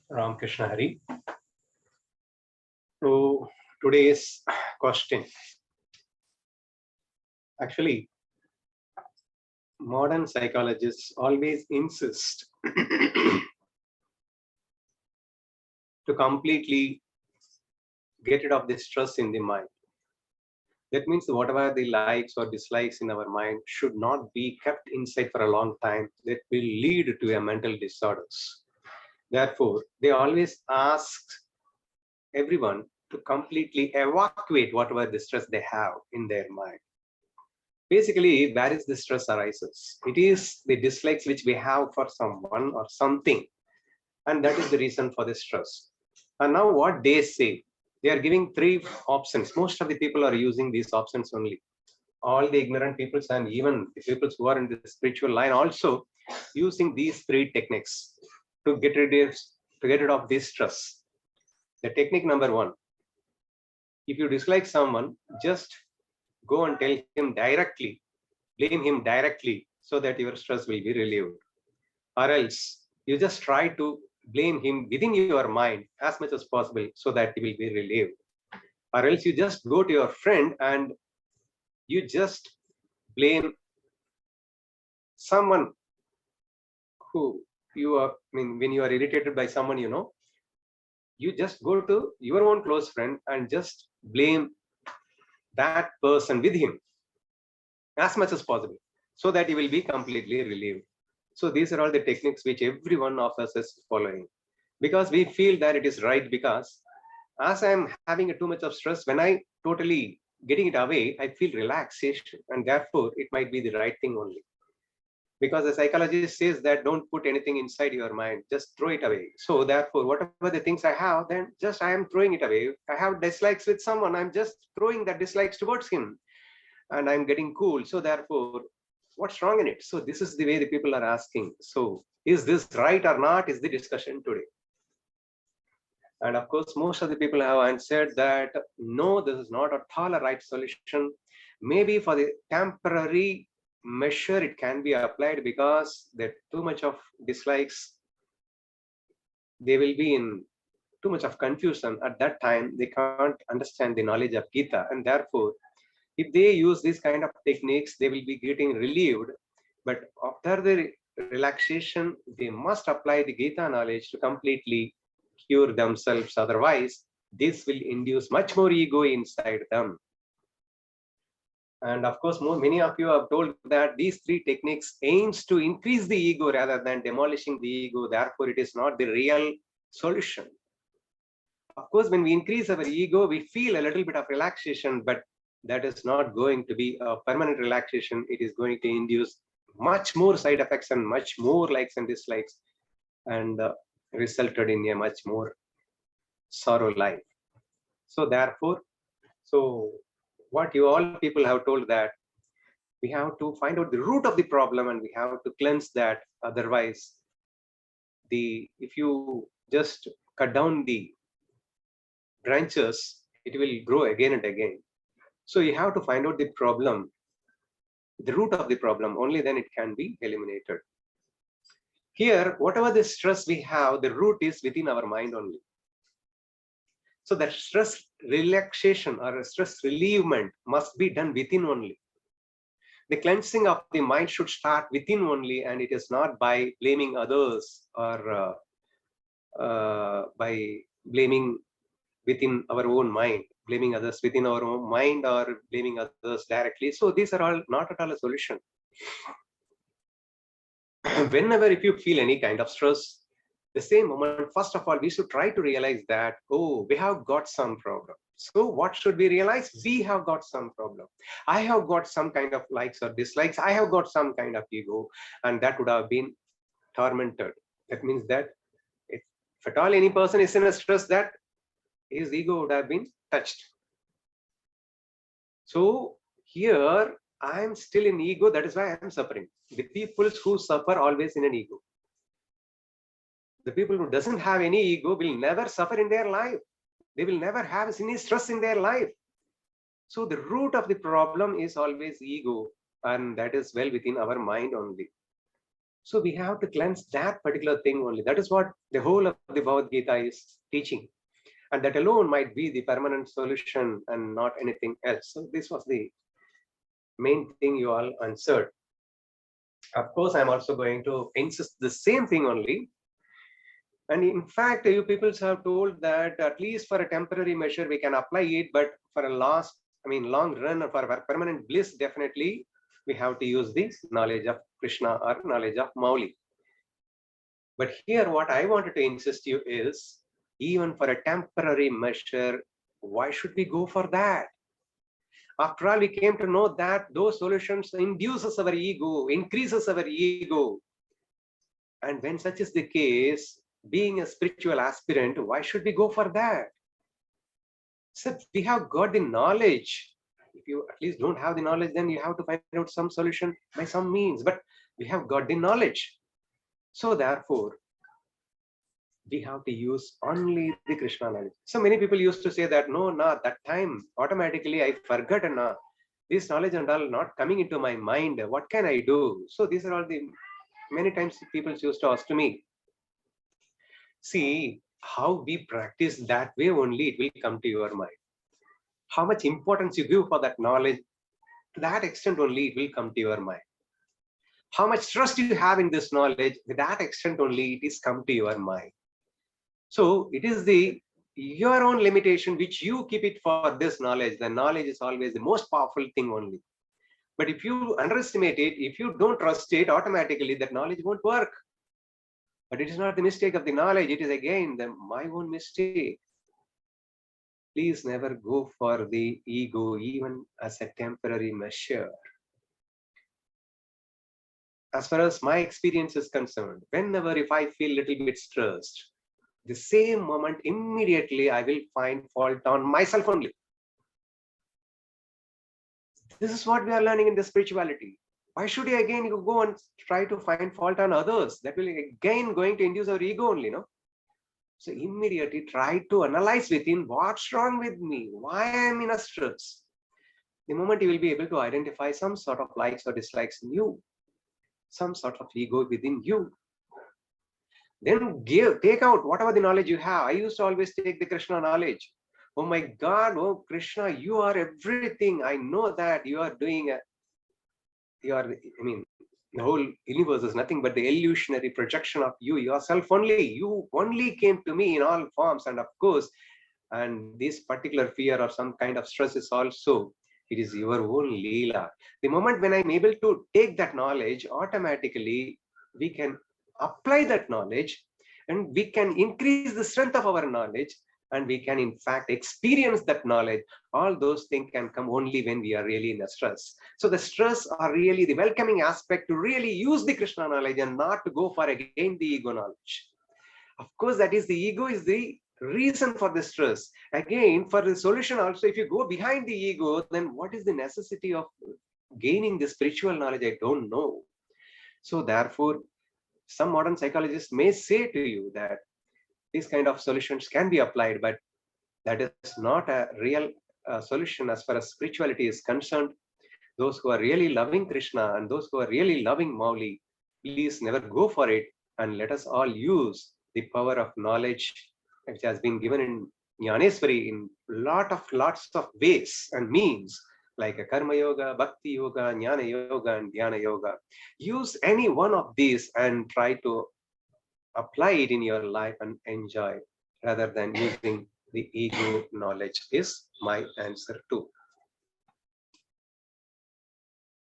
Ram Krishna Hari. So today's question. Actually, modern psychologists always insist to completely get rid of the stress in the mind. That means whatever the likes or dislikes in our mind should not be kept inside for a long time. That will lead to a mental disorders. Therefore, they always ask everyone to completely evacuate whatever the stress they have in their mind. Basically, where is the stress arises? It is the dislikes which we have for someone or something, and that is the reason for the stress. And now, what they say, they are giving three options. Most of the people are using these options only. All the ignorant peoples and even the peoples who are in the spiritual line also using these three techniques to get rid of this stress. The technique number one: if you dislike someone, just go and tell him directly, blame him directly, so that your stress will be relieved. Or else you just try to blame him within your mind as much as possible so that he will be relieved. Or else you just go to your friend and you just blame someone who you are, I mean, when you are irritated by someone, you just go to your own close friend and just blame that person with him as much as possible so that he will be completely relieved. So these are all the techniques which every one of us is following because we feel that it is right. Because as I'm having too much of stress, when I totally getting it away, I feel relaxation, and therefore it might be the right thing only. Because the psychologist says that don't put anything inside your mind, just throw it away. So therefore, whatever the things I have, then just I am throwing it away. If I have dislikes with someone, I'm just throwing that dislikes towards him, and I'm getting cool. So therefore, what's wrong in it? So this is the way the people are asking. So is this right or not is the discussion today. And of course, most of the people have answered that no, this is not at all a right solution. Maybe for the temporary measure it can be applied, because there too much of dislikes, they will be in too much of confusion. At that time, they can't understand the knowledge of Gita, and therefore if they use these kind of techniques, they will be getting relieved. But after the relaxation, they must apply the Gita knowledge to completely cure themselves. Otherwise, this will induce much more ego inside them. And of course, many of you have told that these three techniques aims to increase the ego rather than demolishing the ego. Therefore, it is not the real solution. Of course, when we increase our ego, we feel a little bit of relaxation, but that is not going to be a permanent relaxation. It is going to induce much more side effects and much more likes and dislikes, and resulted in a much more sorrow life. So therefore, so what you all people have told, that we have to find out the root of the problem and we have to cleanse that. Otherwise, if you just cut down the branches, it will grow again and again. So you have to find out the problem, the root of the problem. Only then it can be eliminated. Here, whatever the stress we have, the root is within our mind only. So that stress relaxation or stress relievement must be done within only. The cleansing of the mind should start within only, and it is not by blaming others or by blaming within our own mind, blaming others within our own mind or blaming others directly. So these are all not at all a solution. Whenever if you feel any kind of stress, the same moment, first of all, we should try to realize that, oh, we have got some problem. So what should we realize? We have got some problem. I have got some kind of likes or dislikes. I have got some kind of ego, and that would have been tormented. That means that if at all any person is in a stress, that his ego would have been touched. So here I am still in ego. That is why I am suffering. The people who suffer always in an ego. The people who doesn't have any ego will never suffer in their life. They will never have any stress in their life. So the root of the problem is always ego, and that is well within our mind only. So we have to cleanse that particular thing only. That is what the whole of the Bhagavad Gita is teaching. And that alone might be the permanent solution and not anything else. So this was the main thing you all answered. Of course, I'm also going to insist the same thing only. And in fact, you people have told that at least for a temporary measure, we can apply it, but for a long run or for a permanent bliss, definitely we have to use this knowledge of Krishna or knowledge of Mauli. But here, what I wanted to insist you is, even for a temporary measure, why should we go for that? After all, we came to know that those solutions induces our ego, increases our ego. And when such is the case, being a spiritual aspirant, why should we go for that? So we have got the knowledge. If you at least don't have the knowledge, then you have to find out some solution by some means. But we have got the knowledge. So therefore, we have to use only the Krishna knowledge. So many people used to say that, no, that time automatically I forgot, this knowledge and all not coming into my mind. What can I do? So these are all the many times people used to ask to me. See, how we practice that way only it will come to your mind. How much importance you give for that knowledge, to that extent only it will come to your mind. How much trust you have in this knowledge, to that extent only it is come to your mind. So it is your own limitation which you keep it for this knowledge. The knowledge is always the most powerful thing only. But if you underestimate it, if you don't trust it, automatically that knowledge won't work. But it is not the mistake of the knowledge, it is again my own mistake. Please never go for the ego, even as a temporary measure. As far as my experience is concerned, whenever if I feel a little bit stressed, the same moment immediately I will find fault on myself only. This is what we are learning in the spirituality. Why should you again go and try to find fault on others? That will again going to induce our ego only, no? So immediately try to analyze within what's wrong with me, why I am in a stress. The moment you will be able to identify some sort of likes or dislikes in you, some sort of ego within you, then take out whatever the knowledge you have. I used to always take the Krishna knowledge. Oh my God, oh Krishna, you are everything. I know that you are doing the whole universe is nothing but the illusionary projection of you yourself only. You only came to me in all forms, and of course, and this particular fear or some kind of stress is also, it is your own Leela. The moment when I'm able to take that knowledge, automatically we can apply that knowledge and we can increase the strength of our knowledge, and we can in fact experience that knowledge. All those things can come only when we are really in a stress. So the stress are really the welcoming aspect to really use the Krishna knowledge and not to go for again the ego knowledge. Of course, that is the ego is the reason for the stress. Again, for the solution also, if you go behind the ego, then what is the necessity of gaining the spiritual knowledge? I don't know. So therefore, some modern psychologists may say to you that these kind of solutions can be applied, but that is not a real solution as far as spirituality is concerned. Those who are really loving Krishna and those who are really loving Mauli, please never go for it, and let us all use the power of knowledge which has been given in Jnaneswari in lots of ways and means, like a Karma Yoga, Bhakti Yoga, Jnana Yoga, and Dhyana Yoga. Use any one of these and try to apply it in your life and enjoy, rather than using the ego knowledge, is my answer too.